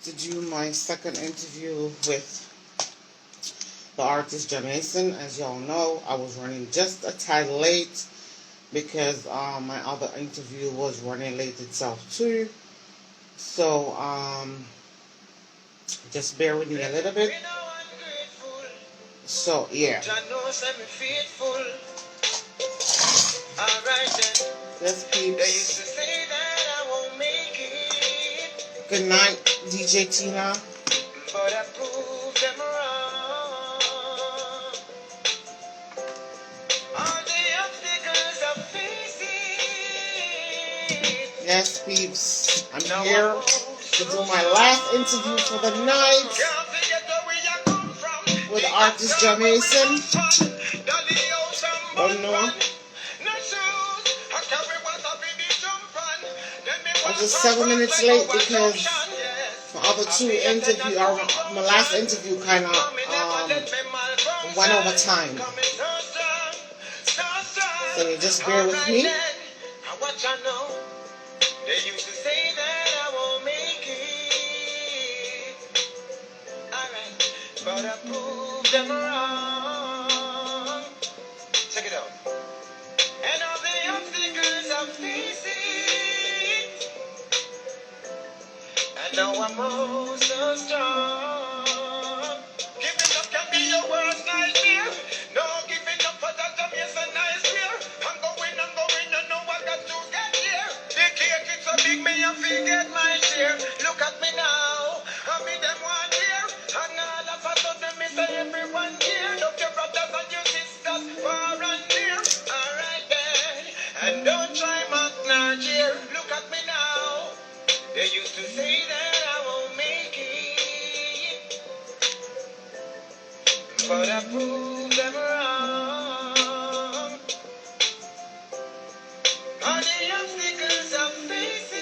to do my second interview with the artist Jamaican. As y'all know, I was running just a tad late because my other interview was running late itself too. So just bear with me a little bit. So yeah. Yes, peeps. Good night, DJ Tina. But I proved them wrong. All the obstacles I'm facing. Yes, peeps. I'm here to do my last interview for the night with artist Jamaican. Don't know. I'm just 7 minutes late because my other two interview, or my last interview, kind of went over time. So you just bear with me. They used to say that I won't make it. Alright, but I proved them wrong. Check it out. And all the obstacles I'm facing. And now I'm oh so strong. Giving up can be your worst nightmare. No giving up for that job is a nice fear. I'm going, you know I got to get here. The cake is so big, me I feel get my share. Look at me now, I'm in them 1 year. And all of a sudden me say everyone here. Look your brothers and your sisters far and near. Alright then, and don't try mock nor cheer. Look at me now. They used to say that I won't make it, but I proved them wrong. All the obstacles I'm facing,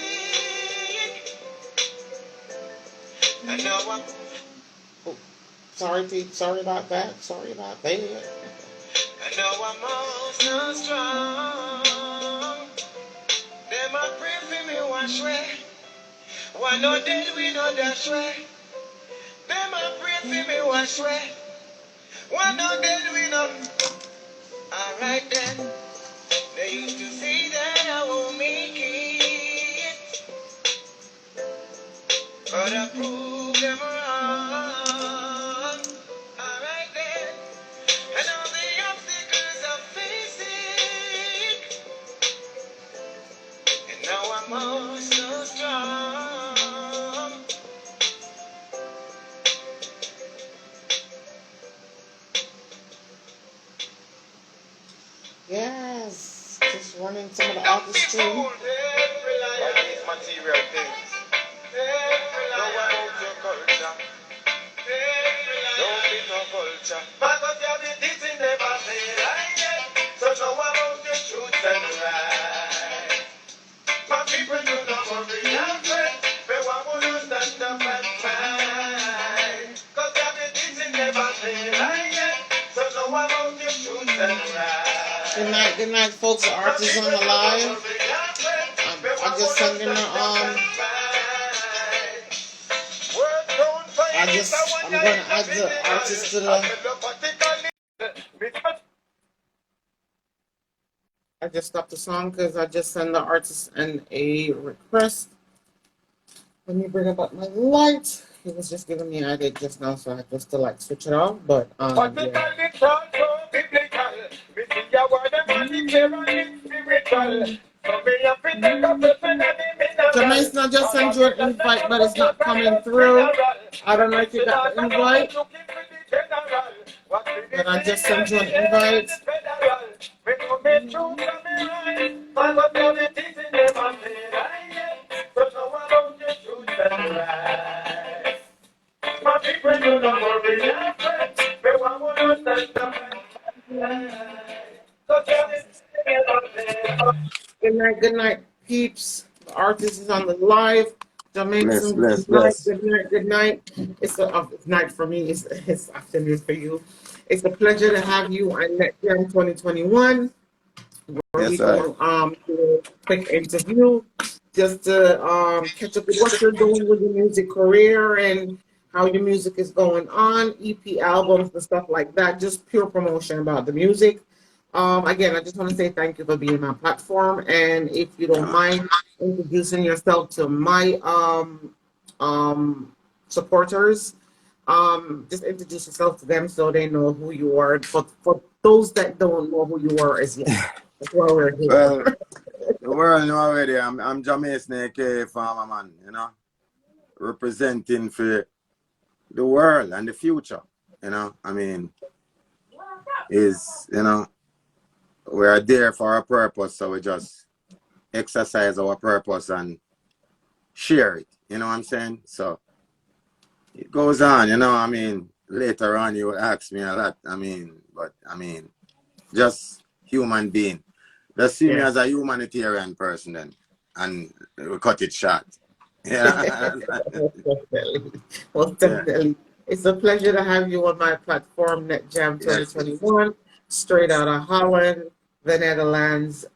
and now I'm... Oh, sorry, Pete. Sorry about that. And now I'm all so strong. Them a pray for me wash way. Why not dead we know that's way? Them a pray for me wash way. Why not dead we know? Alright then. They used to say that I won't make it, but I proved them wrong. Alright then. And all the obstacles I'm facing, and now I'm all so strong. Yes, just running some of the artists too. All these material things. Don't worry about your culture. Don't be no culture. But what you did this in never say right yet. So know about the truth and right. My people do not worry and fret. They want to stand up and fight. Cause you did this in never say right yet. So know about the truth and right. Good night, folks. The artist on the live. I just sent in the I'm going to add the artist to the. I just stopped the song because I just sent the artist in a request. Let me bring up my light. He was just giving me an idea just now, so I had just to like switch it off. But yeah. Jamaican not just sent you an invite, but it's not coming through. I don't know if you got the invite, but I just sent you an invite. Good night, peeps. The artist is on the live. Jamaican, good night. It's night for me. It's afternoon for you. It's a pleasure to have you on NetJam 2021. Where we go do a quick interview. just to catch up with what you're doing with your music career and how your music is going on, EP albums and stuff like that. Just pure promotion about the music. Again, I just want to say thank you for being on my platform, and if you don't mind introducing yourself to my supporters, just introduce yourself to them so they know who you are. But for those that don't know who you are as yet, that's why we're here. Well, the world know already. I'm Jamaican, aka Farmer Man, you know, representing for the world and the future. You know, I mean, we're there for a purpose, so we just exercise our purpose and share it. You know what I'm saying? So it goes on, you know. I mean, later on you will ask me a lot. Just human being. Just see me as a humanitarian person then, and we cut it short. Yeah. Well, definitely. It's a pleasure to have you on my platform, NetJam 2021, straight out of Holland, the Netherlands.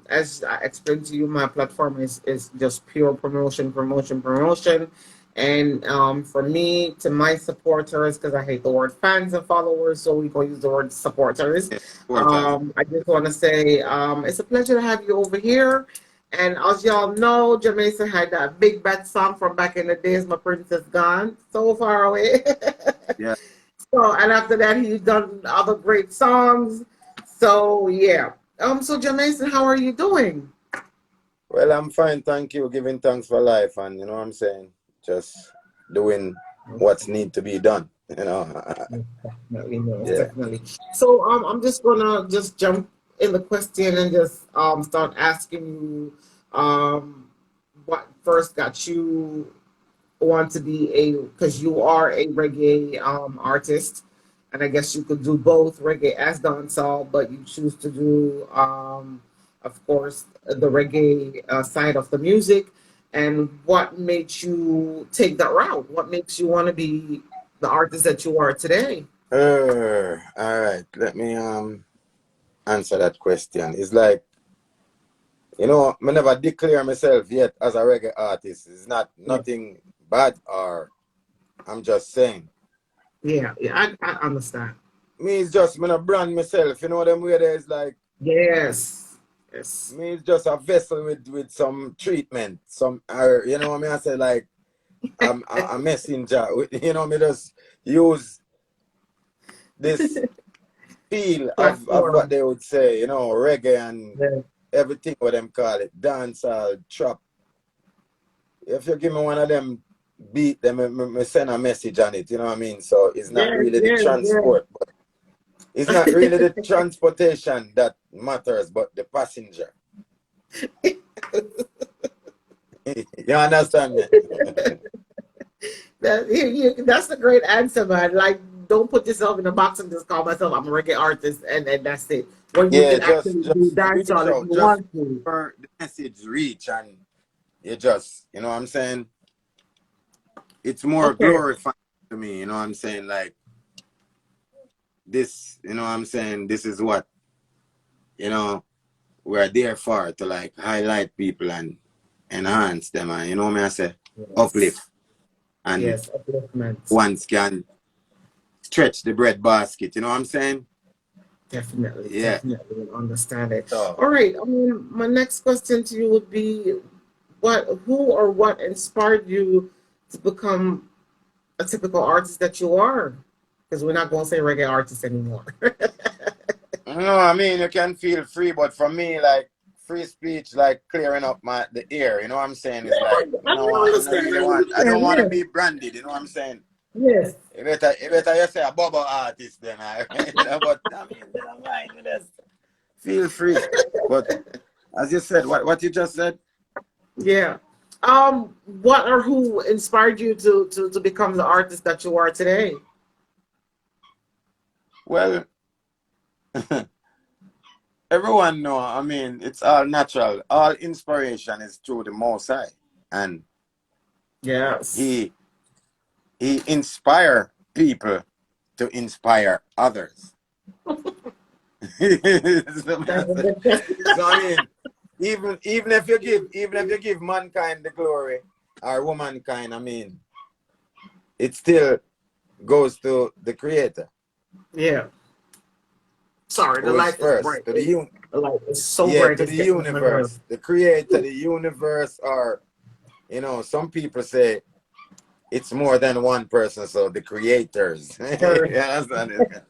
As I explained to you, my platform is just pure promotion, promotion, promotion. And for me, to my supporters, because I hate the word fans and followers, so we going to use the word supporters. I just want to say it's a pleasure to have you over here. And as y'all know, Jamaica had that big bad song from back in the days, My Princess Gone, so far away. Yeah. So, and after that, he's done other great songs. So, yeah. So Jamaica, how are you doing? Well, I'm fine, thank you. Giving thanks for life, and you know what I'm saying? Just doing what's need to be done, you know. Definitely, no, definitely. So I'm just gonna just jump in the question and just start asking you what first got you want to be because you are a reggae artist, and I guess you could do both reggae as dancehall, but you choose to do of course the reggae side of the music. And what makes you take that route? What makes you want to be the artist that you are today? All right. Let me answer that question. It's like, you know, I never declare myself yet as a reggae artist. It's not nothing bad, or I'm just saying. Yeah, I understand. Me is just me not brand myself, you know them way there is like Yes. me is just a vessel with some treatment. Some you know what I mean? I say like I'm a messenger. You know, me just use this feel of what they would say, you know, reggae and everything what them call it, dancehall, trap. If you give me one of them beat, then me send a message on it, you know what I mean? So it's not really the transport, but it's not really the transportation that matters, but the passenger. You understand me? That's a great answer, man. Like, don't put yourself in a box and just call myself I'm a reggae artist and that's it. When you can actually do dancehall if you want to. For the message reach, and you just, you know what I'm saying? It's more glorifying to me, you know what I'm saying? Like this, you know what I'm saying? This is what, you know, we're there for, to like highlight people and enhance them, and you know what I say? Uplift. And upliftment. Once can stretch the bread basket, you know what I'm saying? Definitely, definitely understand it. All right. My next question to you would be, who or what inspired you to become a typical artist that you are? Because we're not going to say reggae artist anymore. No, I mean, you can feel free, but for me, like free speech, like clearing up the air, you know what I'm saying? It's like, I don't want to be branded, you know what I'm saying? Yes. You better you say a bubble artist then, but I mean, never mind, just feel free. But as you said, what you just said? Yeah. What or who inspired you to become the artist that you are today? Well, everyone know, I mean, it's all natural. All inspiration is through the Most High. And yes, he inspire people to inspire others. So I mean, even if you give mankind the glory or womankind, I mean, it still goes to the creator Yeah. Sorry, the who is light is first. bright. The light is so Yeah, bright to it's the getting on my nerve. universe. The creator, the universe, or some people say it's more than one person, so the creators. Sure. Yeah, that's what it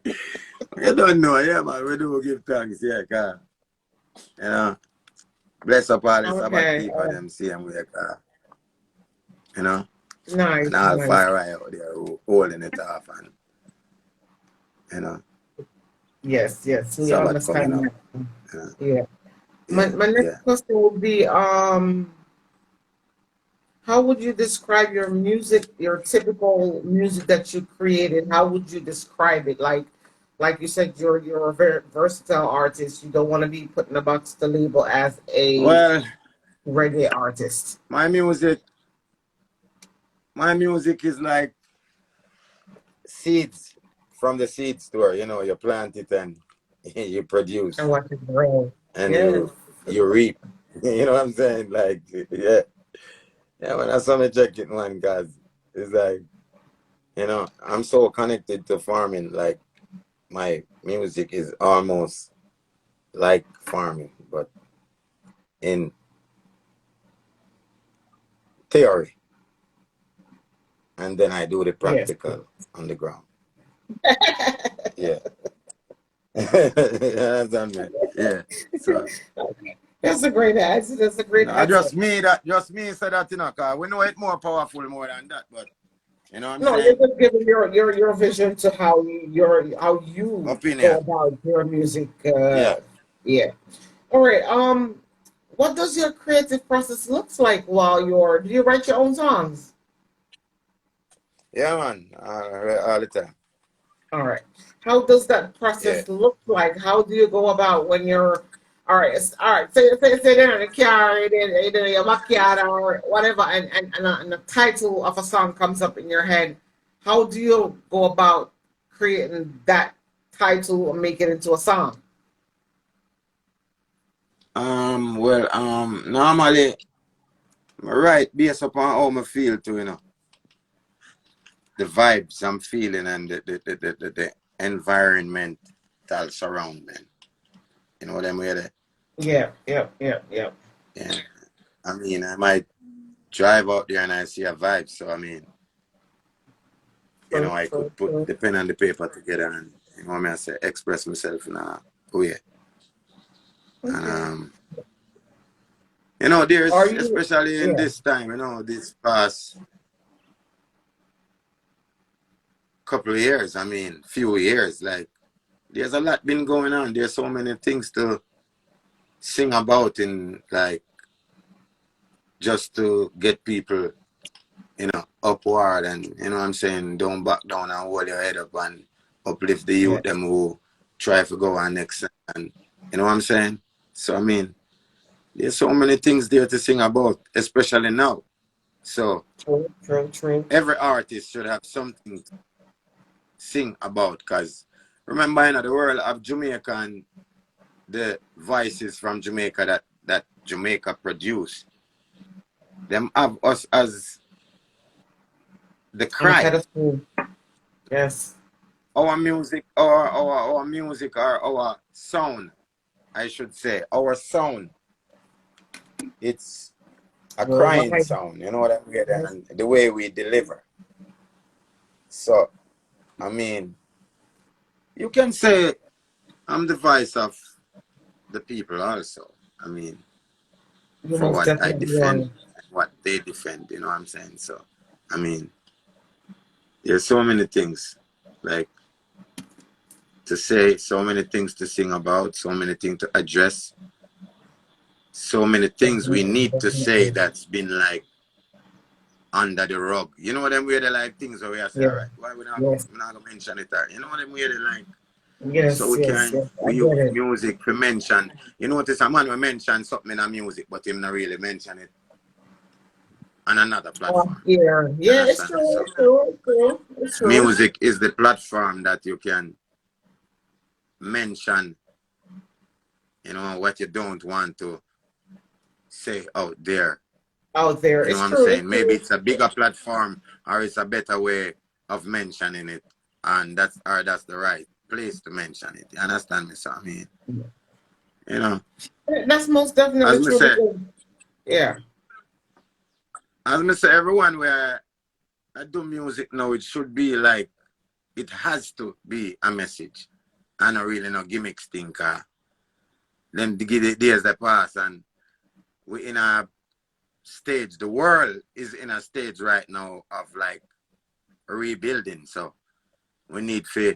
is. You don't know, yeah, man. We do give thanks, yeah, God. You know, bless up all the Sabbath Okay. keeper, them same way, God. You know, Nice, and all nice. fire right out there holding it off, and, you know, Yes, yes, we Sabbath coming understand up. that. You know, Yeah. My yeah, my next yeah. question would be how would you describe your music, your typical music that you created? How would you describe it? Like you said, you're a very versatile artist. You don't want to be put in a box to label as a Well, reggae artist. my music, my music is like seeds from the seed store. You plant it and you And produce what is real? and Yes. you reap. You know what I'm saying? Like, yeah, yeah. When I saw me check it, man, guys, it's like, I'm so connected to farming. Like, my music is almost like farming, but in theory, and then I do the Yes. practical on the ground. Yeah, yeah, that's on me. Yeah, so. That's a great answer. That's a great I answer. just me said that, cause we know it more powerful more than that, but you know what I'm No, you're saying? just giving your vision to how you go Opinion. about your music. Yeah. Yeah. All right. What does your creative process looks like while you're? Do you write your own songs? Yeah, man. All the time. All right. How does that Yeah. process look like? How do you go about when you're? All right. All right. Say they're in the car, in your backyard or whatever, and the title of a song comes up in your head. How do you go about creating that title and make it into a song? Well, normally, I write based upon how I feel to, the vibes I'm feeling and the environmental surrounding. You know what I mean? Yeah. Yeah. Yeah. Yeah. Yeah. I mean, I might drive out there and I see a vibe, so I mean, True. I True. could put True. the pen and the paper together and, what I mean, I say, express myself in a way. And, Okay. Are there's, you? especially in Yeah. this time, this past couple of years, I mean, few years, like, there's a lot been going on. There's so many things to sing about in, like, just to get people, upward and, what I'm saying, don't back down and hold your head up and uplift the youth, Yes. them who try to go on next. And, you know what I'm saying? So, I mean, there's so many things there to sing about, especially now. So, True. True. True. every artist should have something to sing about because remember, the world of Jamaica and the voices from Jamaica that Jamaica produce, them have us as the On a cry. pedestal. Yes. Our music, our music, or our sound, I should say, our sound, it's a crying Worldwide. sound, you know what I mean? And the way we deliver. So, I mean, you can say I'm the voice of the people also. I mean, You for most what I definitely are. defend and what they defend, you know what I'm saying? So, I mean, there's so many things like to say, so many things to sing about, so many things to address, so many things we Definitely, need to say definitely. that's been like under the rug. You know what I'm weird like things where we are say, all Yeah. right, why Yes. we not gonna mention it? Or, you know what I'm weird like? So Yes. Yes. Yes. I we get use it. music to mention. You notice a man will mention something in a music, but him not really mention it on another Oh, platform. yeah. You Yeah. It's understand? true. So It's true. It's true. It's true. music is the platform that you can mention you know, what you don't want to say out there. out there. You know It's what I'm true. It's saying? Maybe true. it's a bigger platform or it's a better way of mentioning it. And that's the right place to mention it. You understand me? So I mean, you know, That's most definitely as me true say, because yeah, everyone where I do music now, it should be like it has to be a message. I don't really know gimmicks thing, then the days that pass and we in a stage, the world is in a stage right now of like rebuilding. So we need to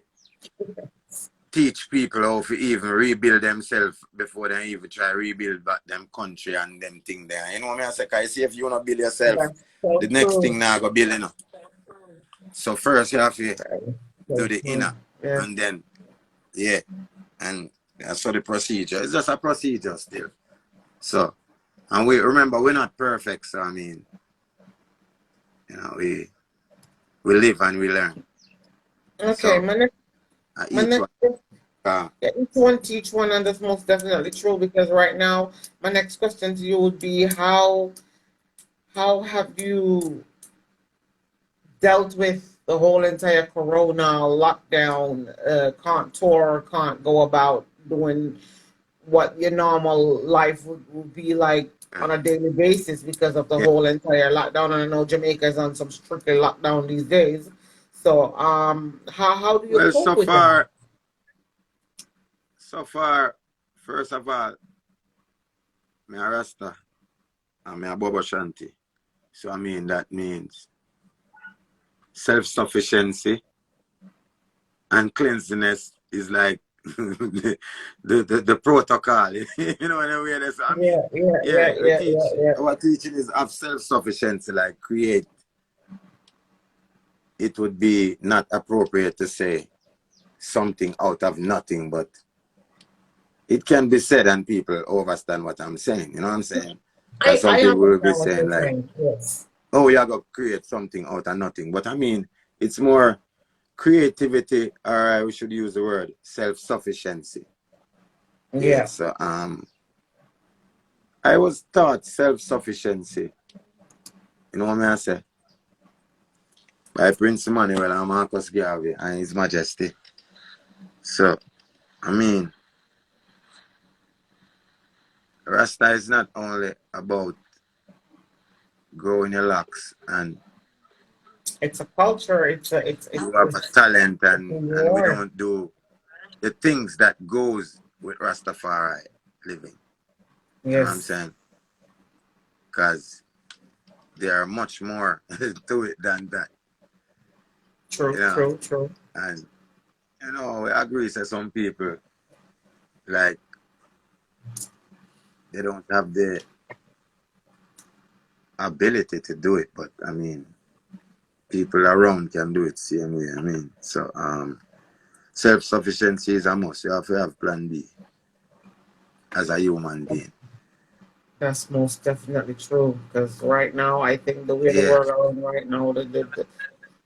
teach people how to even rebuild themselves before they even try rebuild back them country and them thing there. You know what I mean? I say, cause see if you wanna build yourself, that's so the next true. thing now go build, you know. So first you have to do So the true. inner Yeah. and then yeah. And that's what the procedure. It's just a procedure still. So and we remember we're not perfect, so I mean, you know, we live and we learn. Okay, So my each next one yeah, each one teach one, and that's most definitely true because right now my next question to you would be how have you dealt with the whole entire corona lockdown, can't tour, can't go about doing what your normal life would be like on a daily basis because of the yeah. whole entire lockdown. And I know Jamaica is on some strictly lockdown these days. So how do you Well, cope with that? so far, first of all, me a Rasta and me a Bobo Shanti. So I mean that means self-sufficiency and cleanliness is like the protocol. You know what I mean? So, I mean, Yeah, yeah, yeah, yeah, yeah, yeah, yeah. our teaching is of self-sufficiency, like create. It would be not appropriate to say something out of nothing, but it can be said and people understand what I'm saying. You know what I'm saying? Because some I people will be understand what saying you're like, saying. Yes. oh, you're going to create something out of nothing. But I mean, it's more creativity, or we should use the word self-sufficiency. Yeah, Yeah. so I was taught self-sufficiency, you know what I say, by Prince Emmanuel and Marcus Garvey and His Majesty. So, I mean, Rasta is not only about growing your locks and It's a culture. you have a talent it's a and we war. don't do the things that goes with Rastafari living. You know what I'm Yes. saying? Because there are much more to it than that. You True, know? true, true. And you know, I agree that some people like they don't have the ability to do it, but I mean people around can do it same way. I mean, so self-sufficiency is a must. You have to have plan B as a human being. That's most definitely true. Because right now, I think the way the Yeah, world are in right now,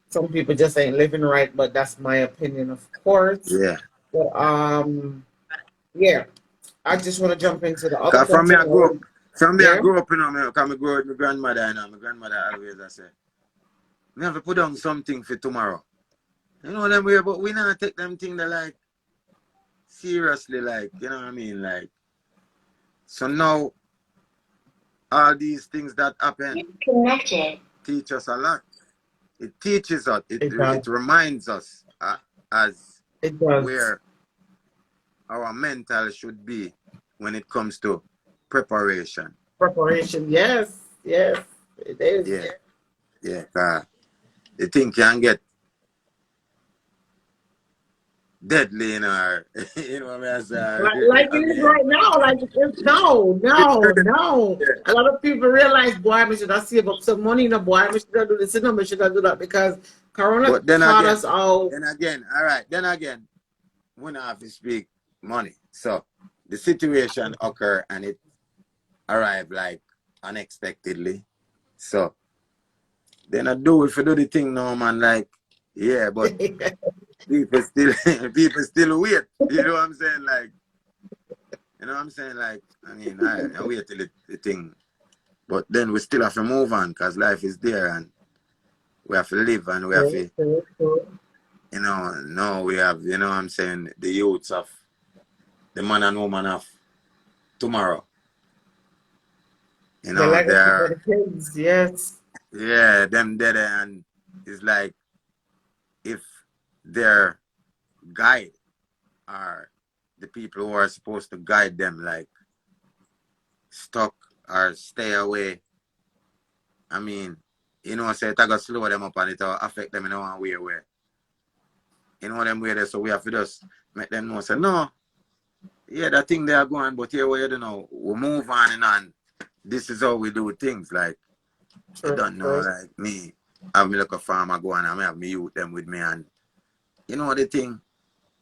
some people just ain't living right. But that's my opinion, of course. yeah. But yeah. I just want to jump into the other Cause from me question. I grew up, Yeah. you know, cause I grew up with my grandmother, you know, my grandmother always I say, we have to put down something for tomorrow. You know them way, but we not take them thing that like seriously, like, you know what I mean? Like, so now all these things that happen Connected. teach us a lot. It teaches us, It does. it reminds us as It does. where our mental should be when it comes to preparation. Preparation. Yes. Yes. It is. Yeah, yeah. The thing can get deadly in our, you know what I mean? Like I it is mean, right now. Like no, no, no. yeah. A lot of people realize, boy, I should have save up some money. No, boy, I should have do this. No, I should have do that because Corona But then taught again, us all. all right, then again, we don't have to speak money. So the situation occur and it arrived like unexpectedly. So then I do if you do the thing now, man, like, yeah, but people still people still wait. You know what I'm saying? Like You know what I'm saying? Like, I mean, I wait till the thing. But then we still have to move on because life is there and we have to live and we have to, no, we have, you know what I'm saying, the youths of the man and woman of tomorrow. You The know, legacy for they're, the kids, yes. yeah, them dead and it's like if their guide are the people who are supposed to guide them, like stuck or stay away. I mean, say it got slow them up and it will affect them in one way where them way there, so we have to just make them know say no, yeah, that thing they are going, but here we you know, we move on and on. This is how we do things. Like you True, don't know, true. like me, have me like a farmer go and I have me youth them with me and the thing,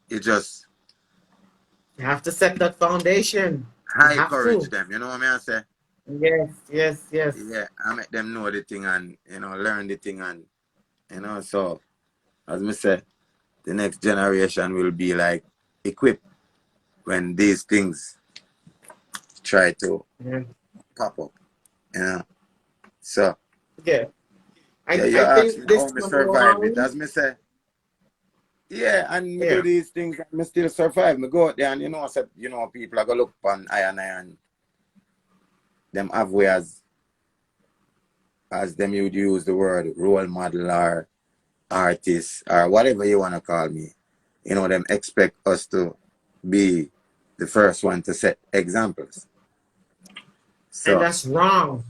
it just You have to set that foundation. You high have courage to. them, you know what I mean? I say? Yes, yes, yes. Yeah, I make them know the thing and learn the thing and so as me say, the next generation will be like equipped when these things try to Yeah. pop up, you know. So Yeah. yeah, you I ask me think this how me time survive it. around, As me say, yeah, and me do yeah. these things and me still survive. Me go out there and I said, people are gonna look upon I and them have way as them you'd use the word role model or artist or whatever you wanna call me. Them expect us to be the first one to set examples. And So that's wrong.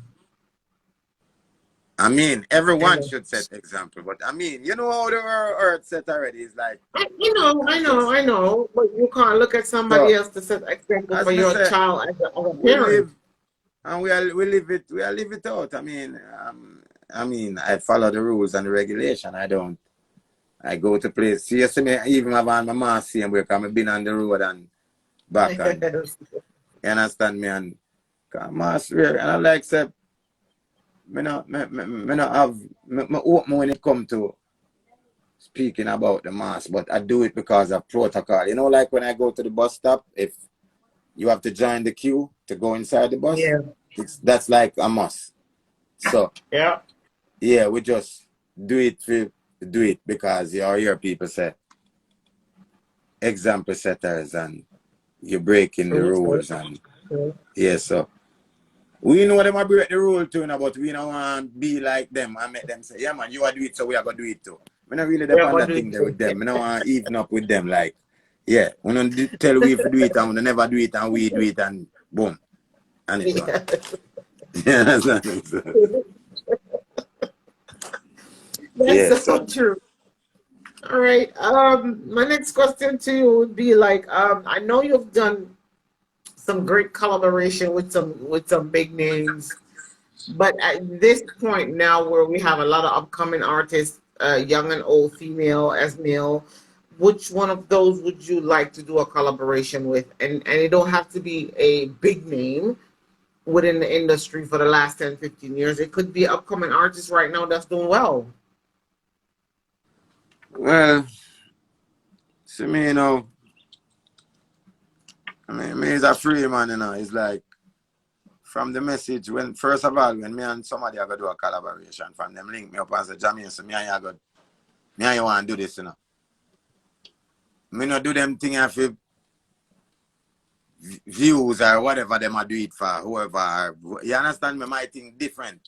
I mean, And everyone should set example, but I mean, you know how the earth set already is like I it's know, just I know. But you can't look at somebody so. else to set example As for me your say, child as a we parent. live and we live it out. I mean, I follow the rules and the regulation. I don't. I go to place. See, you see me even have on my mask same way. Cause I've been on the road and back and Yes. you understand me and mask wear and I like say me not have me open when it come to speaking about the mask, but I do it because of protocol. Like when I go to the bus stop, if you have to join the queue to go inside the bus, Yeah. that's like a must. So Yeah. yeah, we just do it because you hear people say example setters and you're breaking the True, true, rules and true. yeah, so we know them a break the rule too now, but we don't want to be like them and make them say, yeah man, you are do it, so we are gonna do it too. We not really We are depend going that to thing do there with them. it. We don't want to even up with them like, yeah, we don't tell we if we do it and we never do it and we do it and boom, and it gone. Yes. Yeah, That's yeah, so so true. All right. My next question to you would be like, I know you've done some great collaboration with some big names, but at this point now, where we have a lot of upcoming artists, young and old, female as male, which one of those would you like to do a collaboration with? And it don't have to be a big name within the industry for the last 10, 15 years. It could be upcoming artists right now that's doing well. well, see me, me is a free man, It's like from the message when first of all when me and somebody are gonna do a collaboration from them link me up and say Jamie, so me and you want to do this. Me not do them thing if views or whatever them are do it for whoever. You understand me? My thing different.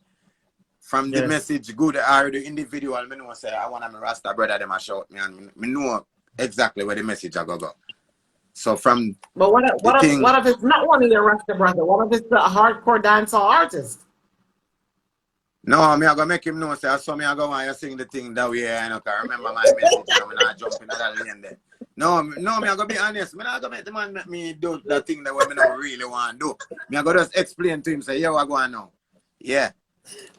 From the Yes. message good or the individual, me know say I want my Rasta brother them a shout me and me know exactly where the message I go. So from But the thing, what if it's not one of your Rasta brother? What if it's a hardcore dancehall artist? no, me I gonna make him know say I saw me I go and you sing the thing that way and I can remember my message, me not jump in that lane there. No, me I gonna be honest. Me not gonna make the man make me do the thing that me not really want to do. Me I gonna just explain to him say, yeah, what going now? Yeah,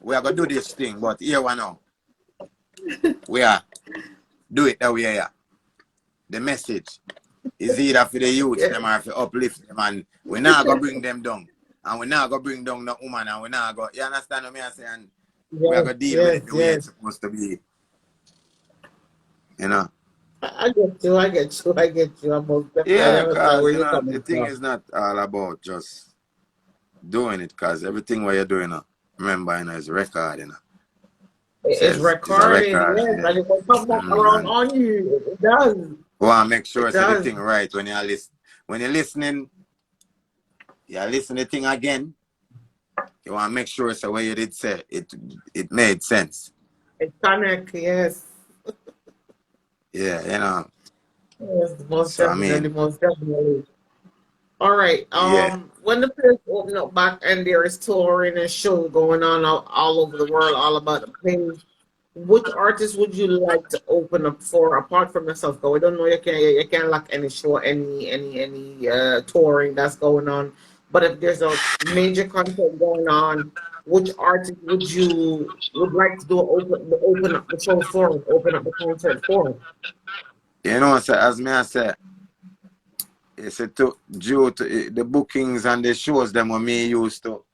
we are gonna do this thing, but here we now. We are do it that way, yeah. The message is either for the youth Yeah. them or for uplift them and we not gonna bring them down. And we not gonna bring down the woman and we not go you understand what I say and we are Yes, gonna deal with yes, it the way yes. it's supposed to be, you know. I get you. I get you. I get you. I most definitely Yeah, understand because where you you're know the coming thing from. is not all about just doing it, because everything what you're doing, remember, is record, It's says it's a recording, record, yes, yeah. and it will come back around And on you. It does. want to make sure It say the does. thing right when you're when you're listening, you listen the thing again. You want to make sure so what you did say it made sense. It connect, yes. Yeah, Yes, most So I definitely, mean, most definitely. All right. yeah. When the place open up back and there is touring and show going on all over the world, all about the place, which artist would you like to open up for apart from yourself? Because we don't know you can't lock any show, any touring that's going on. But if there's a major concert going on, which artist would like to do open up the show for, open up the concert for? So as me I say, it's a due to the bookings and the shows them what me used to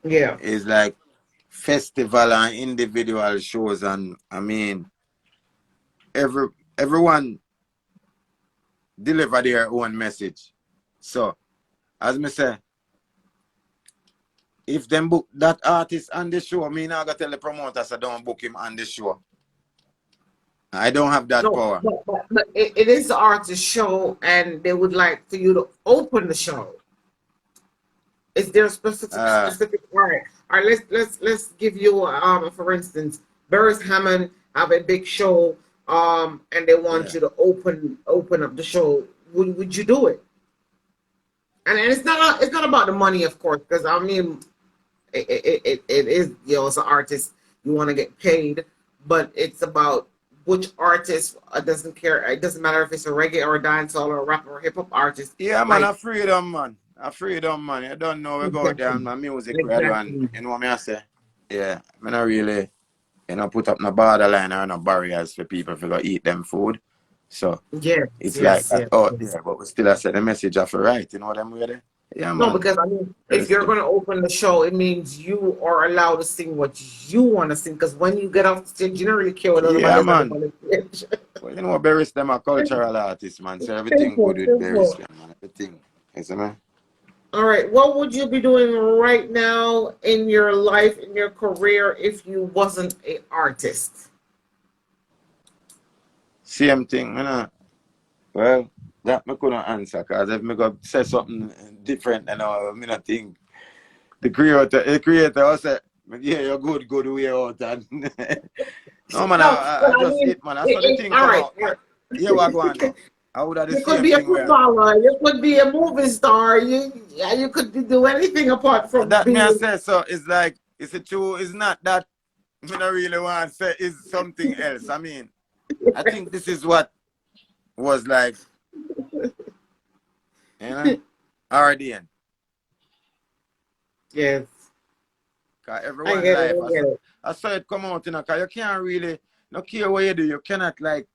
Yeah. is like festival and individual shows, and I mean everyone deliver their own message. So as me say, if them book that artist on the show, me now gotta tell the promoters I don't book him on the show. I don't have that No, power. but it is the artist show, and they would like for you to open the show. Is there a Uh specific right? All right, let's give you for instance, Burris Hammond have a big show, and they want yeah. you to open up the show. Would you do it? And it's not about the money, of course, because I mean it is, as an artist you want to get paid, but it's about which artist doesn't care. It doesn't matter if it's a reggae or a dancehall or a rap or hip hop artist. Yeah, man, Like a freedom, man. A freedom, man. You don't know we go out there and exactly, my music we do, and exactly. you know what I say? Yeah, I not really, put up no borderline or no barriers for people to go eat them food. So Yes, it's like yes, that yes, out yes. there, but we still I say the message of right, you know what I'm really? Yeah, No, man. because I mean, if Rest you're it. going to open the show, it means you are allowed to sing what you want to sing. Because when you get off the stage, you don't really care what everybody Yeah, else man. on the stage. But Barris them a cultural artist, man. So everything good Simple, with Barris, simple. man. Everything. You see me? All right. What would you be doing right now in your life, in your career, if you wasn't an artist? Same thing, Well, that me couldn't answer, because if me go say something different, me not think. The creator was say, yeah, you're good way out. And no, man, No, but I I just mean, hit, man. I saw the thing all come right. out. Yeah, what go on now? I would have the You could same be a thing where footballer. You could be a movie star. You could do anything apart from that me I being. say, so it's like, it's a true, it's not that me not really want to say is something else. I mean, I think this is what was like, you know, RDN. Yes, Cause I everyone get it. life, I get it. I saw it come out, cause you can't really, no care what you do, you cannot like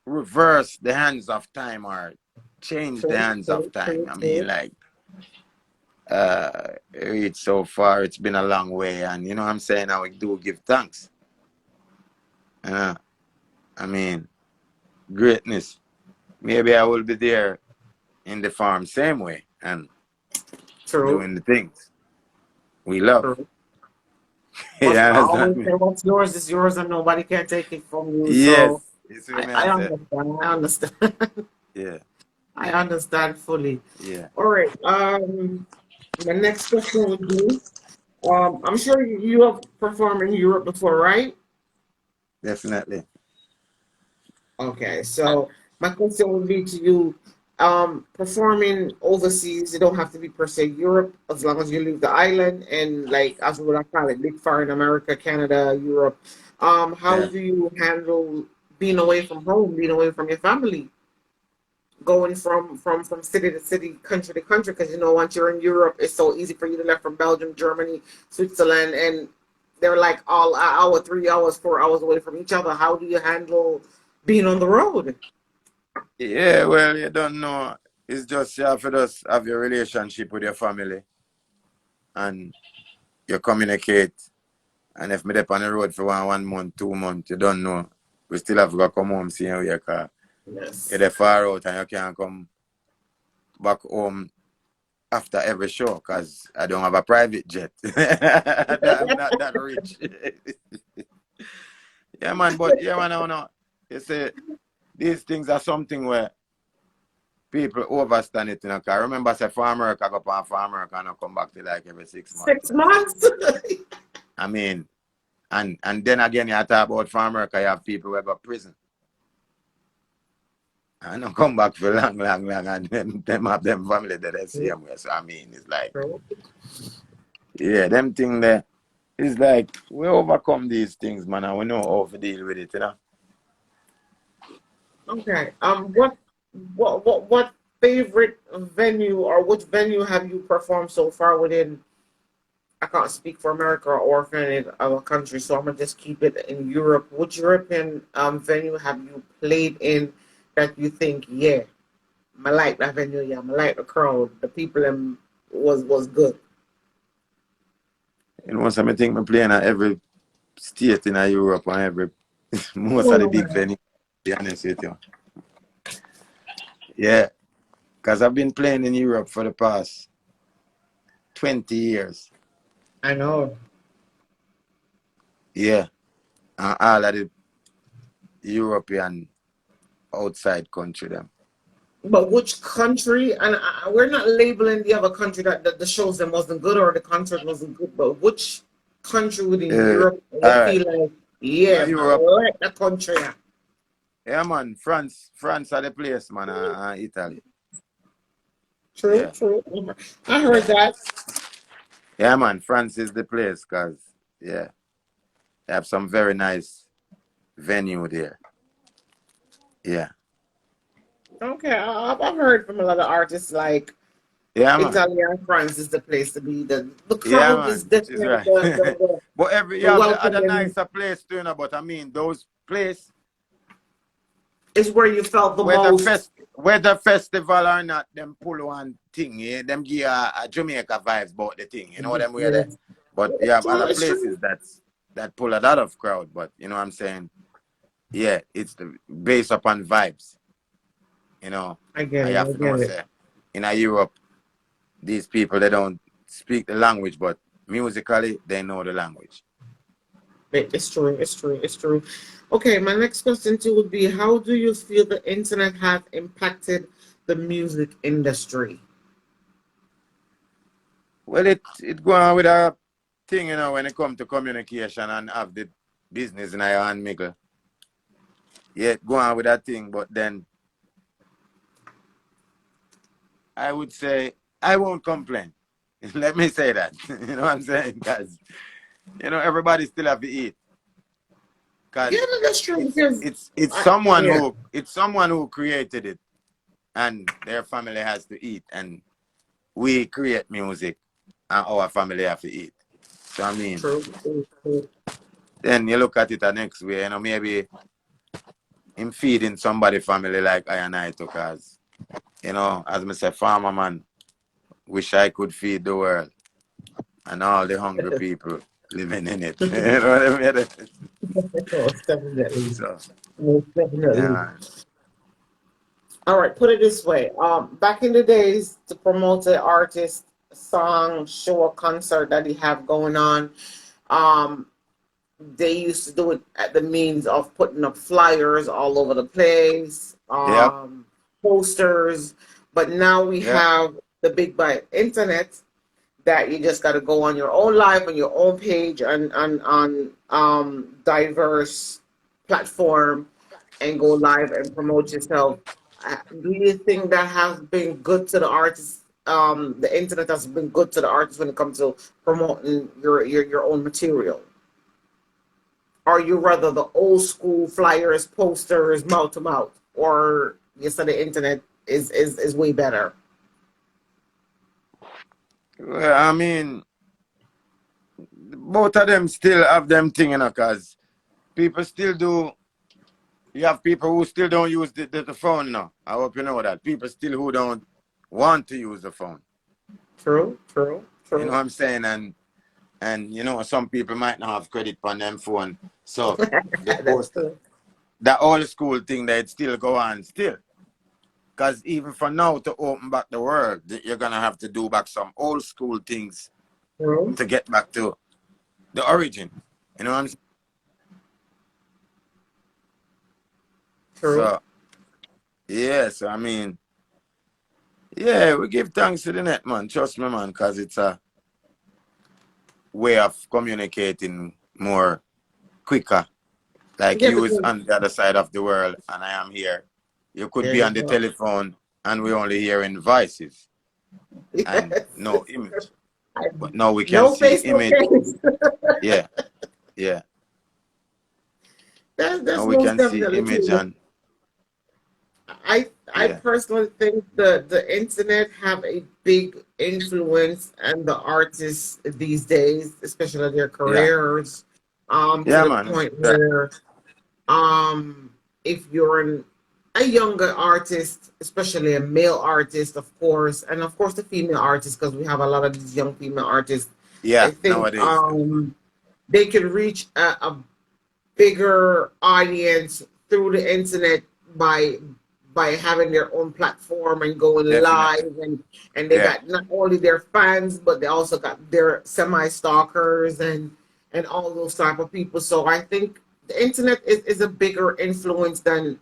reverse the hands of time or change the True, hands of true, time. true, I mean, true. like, reach so far, it's been a long way, and you know what I'm saying, I do give thanks. Uh, I mean, greatness. Maybe I will be there in the farm same way and True, doing the things we love. true. You But I understand always me? say what's yours is yours and nobody can take it from you. Yes, So it's what I, me I I say. understand. I understand. Yeah, I understand fully. yeah, All right. My next question would be, I'm sure you have performed in Europe before, right? definitely. Okay, so my question would be to you, performing overseas, you don't have to be per se Europe, as long as you leave the island and like as what I call it, big far in America, Canada, Europe. How Yeah. do you handle being away from home, being away from your family, going from city to city, country to country? Because once you're in Europe, it's so easy for you to left from Belgium, Germany, Switzerland, and they're like all an hour, 3 hours, 4 hours away from each other. How do you handle being on the road? Yeah, well, you don't know. It's just you have to just have your relationship with your family and you communicate. And if me dep on the road for one month, 2 months, you don't know. We still have to go come home see how you car. Yes. You're far out and you can't come back home after every show because I don't have a private jet. I'm not that rich. Yeah, man, but yeah, man, I don't know. You see, these things are something where people overstand it, you know. Cause I remember say for America, go on for America and I come back to like every 6 months. 6 months? I mean, and then again, you talk about for America, you have people who go to prison. And I come back for long, and them have them family that they see them with. So I mean, it's like, yeah, them thing there. It's like we overcome these things, man, and we know how to deal with it, you know. Okay. What favorite venue or which venue have you performed so far within? I can't speak for America or for any other country, so I'm gonna just keep it in Europe. Which European venue have you played in that you think, yeah, I like that venue, yeah, I like the crowd, the people was good. You know, so I think I'm playing at every state in Europe and every most of the big venues, to be honest with you. Yeah, because I've been playing in Europe for the past 20 years. I know. Yeah, and all of the European outside country them. But which country? And we're not labeling the other country that the shows them wasn't good or the concert wasn't good. But which country within Europe you All right. feel like, yeah, man, I Europe. like that country. Yeah, man. France are the place, man. Italy. True, Yeah. true. I heard Yeah. that. Yeah, man. France is the place because, yeah, they have some very nice venue there. Yeah. Okay, I've heard from a lot of artists like Yeah, man. Italy and France is the place to be. The Yeah, crowd is man. Which is different. right. But you The have the other welcoming nicer place too, you know, but I mean, those places, is where you felt the whether most. whether festival or not, them pull one thing, yeah, them give a Jamaica vibes about the thing, you know what I'm Yeah, there. But you have true, other it's places true. that pull a lot of crowd, but you know what I'm saying? Yeah, it's based upon vibes, you know. I get I it. have I to know get it. say in Europe, these people they don't speak the language, but musically they know the language. It's true. It's true. It's true. Okay, my next question too would be: how do you feel the internet has impacted the music industry? Well, it go on with a thing, you know, when it comes to communication and have the business in your hand, Miguel. Yeah, it go on with that thing, but then I would say I won't complain. Let me say that. You know what I'm saying? Because you know everybody still have to eat. Yeah, Because no, that's true because it's I, yeah, someone who created it, and their family has to eat, and we create music, and our family have to eat. So I mean, true, true, true. then you look at it the next way, you know, maybe him feeding somebody family like I and I took as, you know, as I say, farmer man, wish I could feed the world and all the hungry people living in it. You know what I mean? Most definitely. So, Most definitely. yeah. All right, put it this way. Back in the days, to promote an artist, song, show, a concert that he have going on, um, they used to do it at the means of putting up flyers all over the place, Yep, posters. But now we yep. have the big by internet that you just got to go on your own live on your own page and on diverse platform and go live and promote yourself. Do you think that has been good to the artists? The internet has been good to the artists when it comes to promoting your own material. Are you rather the old school flyers, posters, mouth to mouth, or you said the internet is way better? Well, I mean, both of them still have them thing, you know, because people still do. You have people who still don't use the phone now. I hope you know that. People still who don't want to use the phone. True, true, You know true. what I'm saying? And you know, some people might not have credit on them phone. So they That's post true. that old school thing that it still go on still. Because even for now to open back the world, you're gonna have to do back some old school things True. to get back to the origin. You know what I'm saying? True. So yeah, so I mean, yeah, we give thanks to the net, man. Trust me, man, because it's a way of communicating more quicker. Like Yeah, you is because on the other side of the world and I am here. You could there be you on the go. telephone and we only hearing voices and Yes. no image. But now we can No see face to image. face. Yeah, yeah. That's Now we most can see definitely image true. and I yeah, personally think the internet have a big influence on the artists these days, especially their yeah. careers, to Yeah, the man. point where um if you're a younger artist, especially a male artist, of course, and of course the female artists, because we have a lot of these young female artists, I Yeah, think nowadays. they can reach a bigger audience through the internet by having their own platform and going Definitely. live, and they Yeah, got not only their fans but they also got their semi stalkers and all those type of people. So I think the internet is a bigger influence than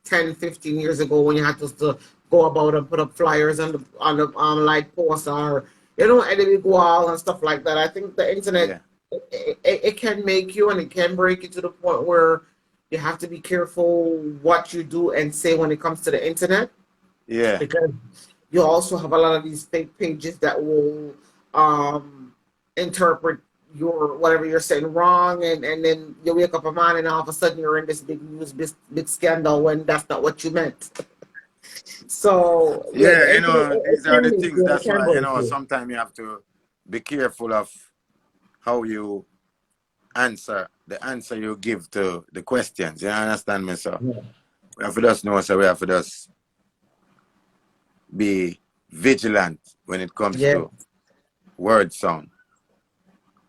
10, 15 years ago when you had to go about and put up flyers on the light posts, or at the big wall and stuff like that. I think the internet, yeah, it can make you and it can break you to the point where you have to be careful what you do and say when it comes to the internet, yeah, because you also have a lot of these fake pages that will interpret your whatever you're saying wrong, and then you wake up a morning and all of a sudden you're in this big news, big scandal when that's not what you meant. So yeah, yeah. the You internet, know, it these are can the make things. you and it That's can why, break you. sometimes you have to be careful of how you answer the answer you give to the questions. You understand me? So Yeah. we have to just know, so we have to just be vigilant when it comes Yeah, to word sound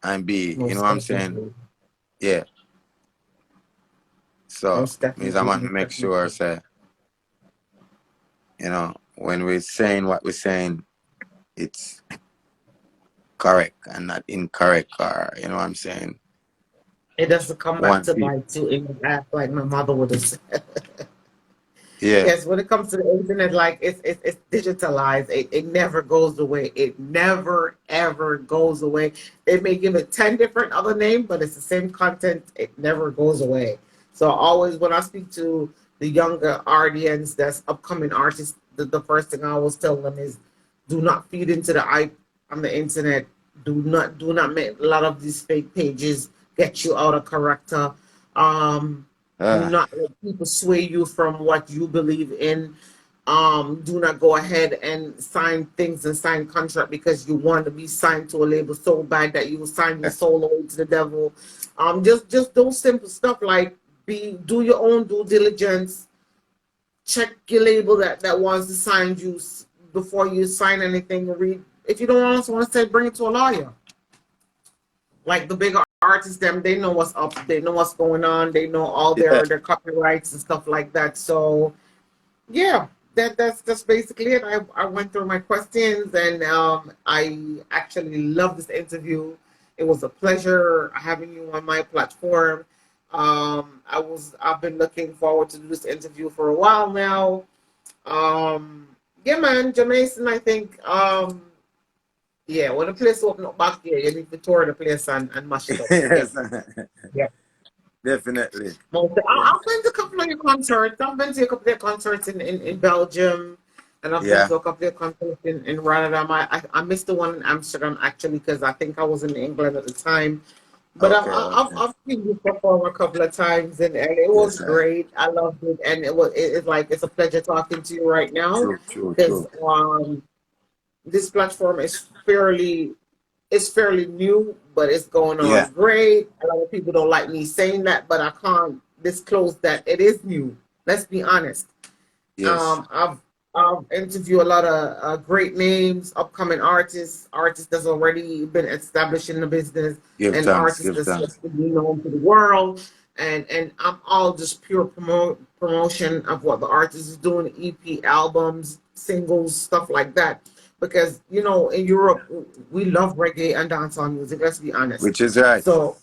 and be, you know most what I'm saying? definitely, Yeah. So most means I definitely, want to most make sure, definitely. say, when we're saying what we're saying, it's correct and not incorrect, or you know what I'm saying? It doesn't come back One to people. bite you in the back like my mother would have said. Yeah, Yes, when it comes to the internet, like it's digitalized. It never goes away. It never ever goes away. They may give it 10 different other names, but it's the same content. It never goes away. So always when I speak to the younger audience, that's upcoming artists, the first thing I always tell them is, do not feed into the hype on the internet. Do not make a lot of these fake pages get you out of character. Um, do uh, not let people sway you from what you believe in. Do not go ahead and sign things and sign contract because you want to be signed to a label so bad that you will sign your soul away to the devil. Just those simple stuff like do your own due diligence. Check your label that wants to sign you before you sign anything. Read, if you don't also want to say, bring it to a lawyer. Like the bigger artists, them, they know what's up, they know what's going on, they know all yeah, their copyrights and stuff like that. So yeah, that's basically it. I went through my questions, and I actually love this interview. It was a pleasure having you on my platform. I've been looking forward to do this interview for a while now. Um, yeah, man, Jamaison, I think yeah, when the place open up back here, you need to tour the place and mash it up. Yeah. yes, Yeah. definitely. Yeah, I've been to a couple of your concerts. I've been to a couple of your concerts in Belgium, and I've been yeah. to a couple of your concerts in Rotterdam. I missed the one in Amsterdam actually because I think I was in England at the time. But Okay, okay. I've seen you perform a couple of times, and it was Yes, sir. great. I loved it, and it's like it's a pleasure talking to you right now True, true, because true. this platform is fairly new, but it's going Yeah, on great. A lot of people don't like me saying that, but I can't disclose that it is new. Let's be honest. yes. I've interviewed a lot of great names, upcoming artists that's already been established in the business, Give and thanks, artists give that's thanks. just to be known to the world. and I'm all just pure promotion of what the artist is doing, EP, albums, singles, stuff like that. Because in Europe we love reggae and dancehall music. Let's be honest. Which is right. So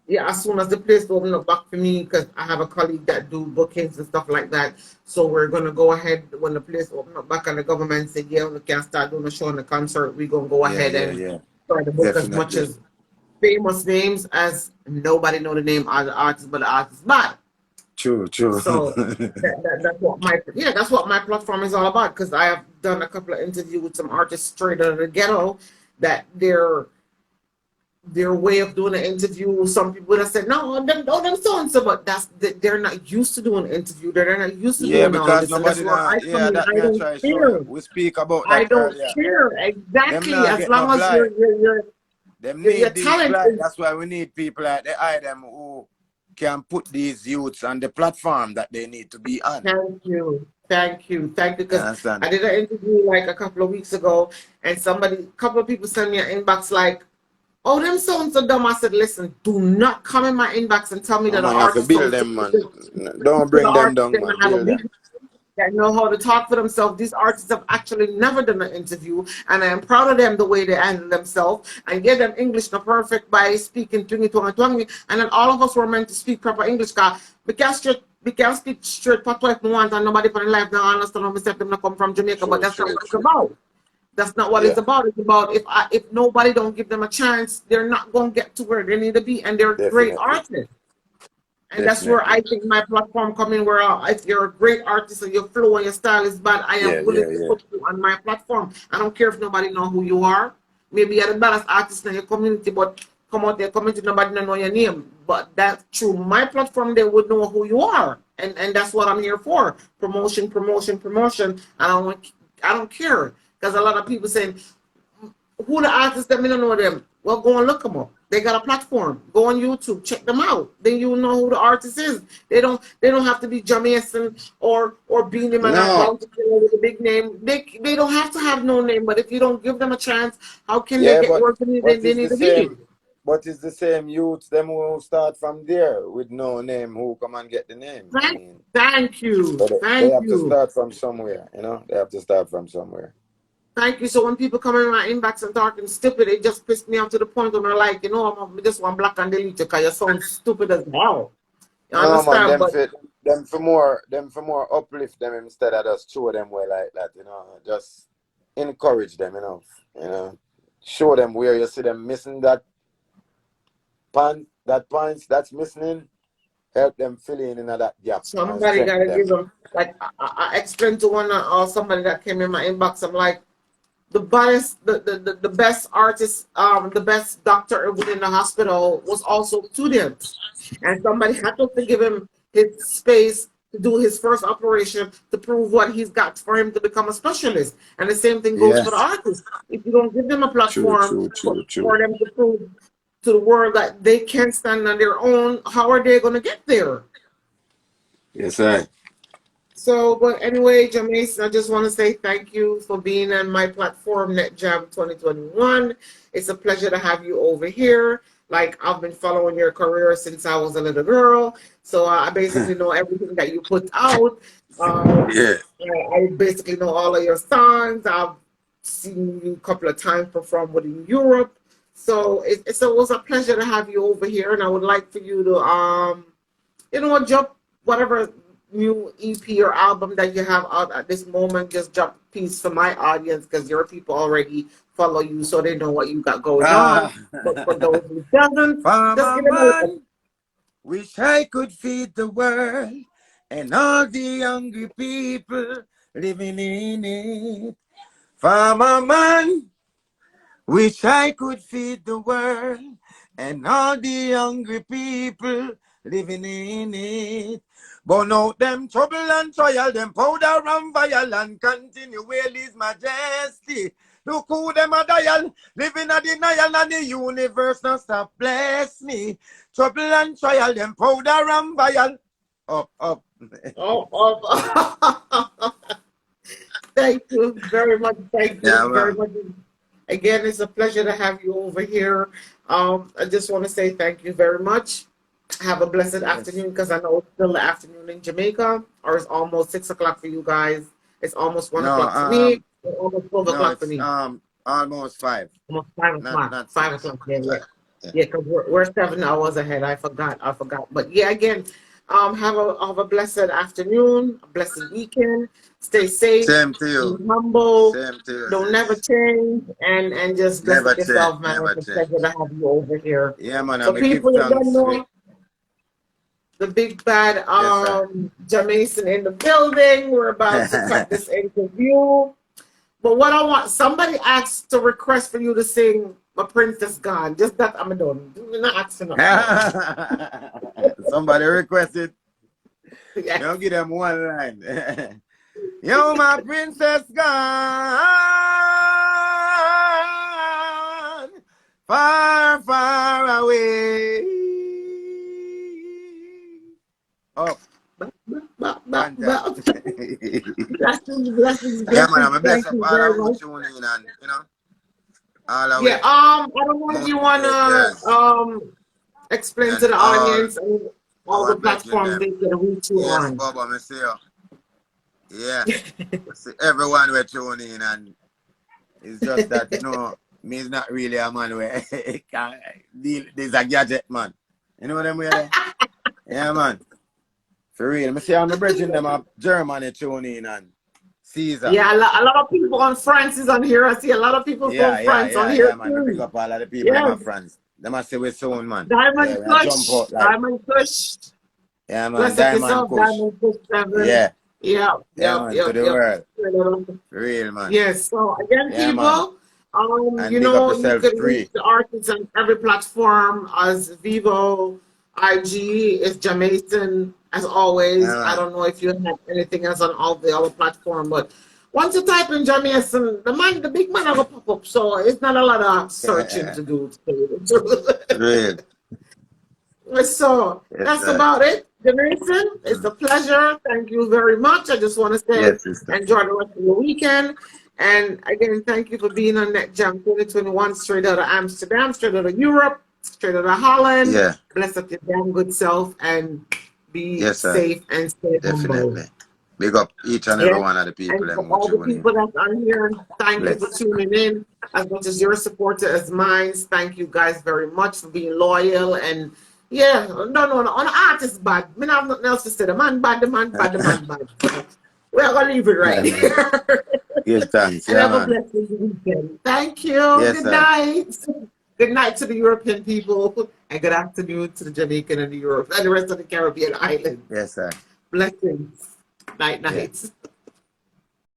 yeah, as soon as the place open up back for me, because I have a colleague that do bookings and stuff like that. So we're gonna go ahead when the place open up back and the government say, yeah, we can start doing a show and a concert. We're gonna go Yeah, ahead yeah, and yeah. try to book as much Definitely. as famous names as nobody know the name of the artist, but the artist bad. True, true. So that's what my platform is all about. Because I have done a couple of interviews with some artists straight out of the ghetto that their way of doing an interview. Some people that said, no, them so and so, but they're not used to doing an interview. They're not used to Yeah, doing all because this, and that's nobody where now, I come yeah, in. that I may I don't try show you. care. We speak about I that don't earlier. care Them exactly not as get no long as blind. Them your need these talent blind. is. That's why we need people like the them who can put these youths on the platform that they need to be on. Thank you. You Because understand? I did an interview like a couple of weeks ago, and a couple of people sent me an inbox like, "Oh, them so and so dumb." I said, "Listen, do not come in my inbox and tell me Oh that the man, you have to artist so build and so them, man. because Don't the bring them artist down, didn't man. have a Build them. weakness that know how to talk for themselves. These artists have actually never done an interview, and I am proud of them the way they handle themselves. And get them English not perfect by speaking twingy twingy twingy. And then all of us were meant to speak proper English. Cause we can speak straight patois if we want, and nobody for the life now understand how we said them not come from Jamaica. But True, that's not true, what it's true. about. That's not what it's Yeah, about. It's about if nobody don't give them a chance, they're not going to get to where they need to be, and they're great definitely, artists. And that's where definitely. I think my platform come in. Where if you're a great artist and your flow and your style is bad, I Yeah, am willing yeah, to yeah. put you on my platform. I don't care if nobody know who you are. Maybe you're the baddest artist in your community, but come out there, community, nobody don't know your name. But that's true. My platform, they would know who you are, and that's what I'm here for. Promotion, promotion, promotion. I don't care because a lot of people saying who the artists that me don't know them. Well, go and look them up. They got a platform. Go on YouTube, check them out. Then you know who the artist is. They don't have to be Jamaican or Beanie Man or No, Bounty Killer with a big name. They don't have to have no name. But if you don't give them a chance, how can they yeah, get where they is need the to be? same. But it's the same youths, them who start from there with no name, who come and get the name. I Thank, mean, thank you, so they thank have to you. start from somewhere, you know? They have to start from somewhere. Thank you. So when people come in my inbox and talking stupid, it just pissed me off to the point where I'm like, I'm just one black and delete you because you sound stupid as hell. You No, man, understand? But them for more uplift them instead of just show them where like that, you know. Just encourage them, you know. Show them where you see them missing that points that's missing, help them fill in that gap and somebody got strengthen to give them. them, like, I explained to one or somebody that came in my inbox, I'm like, the best, the best artist, the best doctor within the hospital was also student. And somebody had to give him his space to do his first operation to prove what he's got for him to become a specialist. And the same thing goes Yeah. for the artist. If you don't give them a True, platform true, true, true. for them to prove to the world that they can stand on their own, how are they going to get there? Yes, I. So, but anyway, Jameis, I just want to say thank you for being on my platform, NetJam 2021. It's a pleasure to have you over here. Like, I've been following your career since I was a little girl. So, I basically know everything that you put out. Yeah. I basically know all of your songs. I've seen you a couple of times perform within Europe. So, it was a pleasure to have you over here. And I would like for you to, jump whatever new EP or album that you have out at this moment. Just drop a piece for my audience because your people already follow you, so they know what you got going on. Ah. But for those who doesn't, just Farmer give them a little. man, wish I could feed the world and all the hungry people living in it. Farmer man, wish I could feed the world and all the hungry people living in it. Burn out them trouble and trial, them powder and vial and continue where is majesty. Look who them a dial, living a denial and the universe not stop bless me. Trouble and trial, them powder and vial. Up, up. Oh, oh. Thank you very much. Thank you Yeah, very man. much. Again, it's a pleasure to have you over here. I just want to say thank you very much. Have a blessed Yes. afternoon because I know it's still the afternoon in Jamaica, or it's almost 6 o'clock for you guys. It's almost one No, o'clock for me. It's almost 12 o'clock for it's me. almost 5. Almost 5 o'clock. Not Five 6. o'clock. Yeah, yeah. 5. Yeah. Yeah, because we're 7 hours ahead. I forgot. I forgot. But yeah, again, have a blessed afternoon, a blessed weekend. Stay safe, Same to be you. humble, Same to you, don't never sis. change, and just bless Never it change. yourself, man. Never It's a pleasure change. to have you over here. Yeah, man. So I'm a give people, you don't thanks. know the big bad Yes, sir. Jamaican in the building. We're about to cut this interview. But what I want, somebody asked to request for you to sing "My Princess Gone." Just that I'm done. I'm not asking nothing else. Somebody requested. Yes. Don't give them one line. Yo, my princess gone far, far away. Oh, fantastic. Blessings, blessings, Yeah, man, blessings. I'm a bless Thank up you all very of who much. tune in and, all of Yeah, we I don't know if you wanna motivators explain to and the all audience and all our the brethren platforms them. they can reach you Yes, on. Bob, I see you. Yeah, I see everyone will tune in and it's just that, me is not really a man where can deal. There's a gadget man. You know what I'm saying? Yeah, man. For real. I see how my brethren them are Germany tune in and Caesar. Yeah, a lot of people on France is on here. I see a lot of people from France on here Yeah, man. Me pick too. up all of the people in Yes, my friends. They must say we soon, man. Yeah, Diamond we are jump Kush, out like, Diamond Kush. yeah, man. Bless up Diamond yourself, Kush. Diamond Kush 7. Yeah, Yeah, yeah, yep, man. To yep, the yep. world. For real, man. Yes. So again, Yeah, man. people, And big up you yourself, can reach free. the artists on every platform as Vivo, IG is Jamaican as Yeah, always. I man. don't know if you have anything else on all the other platform, but once you type in Jamaican, the big man will pop up. So it's not a lot of searching to do. To tell you the For real. truth. So Yes, that's sir. about it. Jamaican, it's a pleasure. Thank you very much. I just want to say Yes, sister. enjoy the rest of your weekend. And again, thank you for being on Net Jam 2021, straight out of Amsterdam, straight out of Europe, straight out of Holland. Yeah. Bless up your damn good self and be Yes, sir. safe and stay humble. Definitely. Big up each and every Yeah. one of the people And for them who all the tune in. people that's on here, thank you for Bless. tuning in. As much as your support as mine, thank you guys very much for being loyal. And yeah, no, on the artist bad. Me not have nothing else to say. The man bad, the man bad, the man bad. So we're gonna leave it right Yeah, man. here. Give thanks. And Yeah, have a man. blessed weekend. Thank you. Yes, Good sir. night. Good night to the European people, and good afternoon to the Jamaican and the Europe and the rest of the Caribbean islands. Yes, sir. Blessings. Night, Yeah. night.